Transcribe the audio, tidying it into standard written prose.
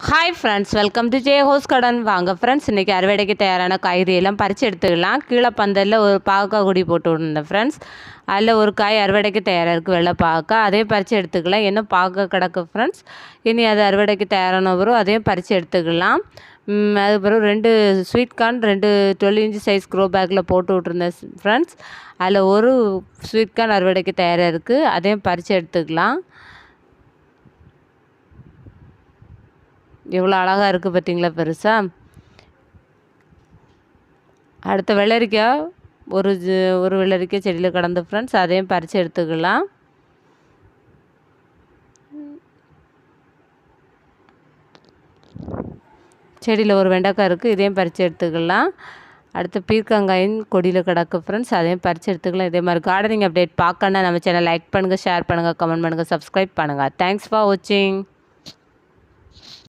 Hi friends, welcome to ஜே ஹோஸ் கடன். வாங்க ஃப்ரெண்ட்ஸ், இன்றைக்கி அறுவடைக்கு தயாரான காய்கறி எல்லாம் பறித்து எடுத்துக்கலாம். கீழே பந்தலில் ஒரு பாகக்காய் கொடி போட்டு விட்டுருந்தேன் ஃப்ரெண்ட்ஸ். அதில் ஒரு காய் அறுவடைக்கு தயாராக இருக்குது, வெள்ளை பாகக்காய். அதையும் பறித்து எடுத்துக்கலாம். என்ன பாகக்காய் கிடக்கு ஃப்ரெண்ட்ஸ். இனி அது அறுவடைக்கு தயாரான பிறகு அதையும் பறித்து எடுத்துக்கலாம். அது பிறகு 2 sweet corn 2 12 inch size grow பேக்கில் போட்டு விட்ருந்தேன் ஃப்ரெண்ட்ஸ். அதில் ஒரு ஸ்வீட் கார்ன் அறுவடைக்கு தயாராக இருக்குது, அதையும் பறித்து எடுத்துக்கலாம். எவ்வளோ அழகாக இருக்குது பார்த்தீங்களா பெருசாக. அடுத்த வெள்ளரிக்காய் ஒரு வெள்ளரிக்காய் செடியில் கடந்த ஃப்ரெண்ட்ஸ், அதையும் பறித்து எடுத்துக்கலாம். செடியில் ஒரு வெண்டைக்காய் இருக்குது, இதையும் பறித்து எடுத்துக்கலாம். அடுத்து பீர்க்கங்காயின் கொடியில் கிடக்கு ஃப்ரெண்ட்ஸ், அதையும் பறித்து எடுத்துக்கலாம். இதே மாதிரி கார்டனிங் அப்டேட் பார்க்கணுன்னா நம்ம சேனல் லைக் பண்ணுங்கள், ஷேர் பண்ணுங்கள், கமெண்ட் பண்ணுங்கள், சப்ஸ்கிரைப் பண்ணுங்கள். தேங்க்ஸ் ஃபார் வாட்சிங்.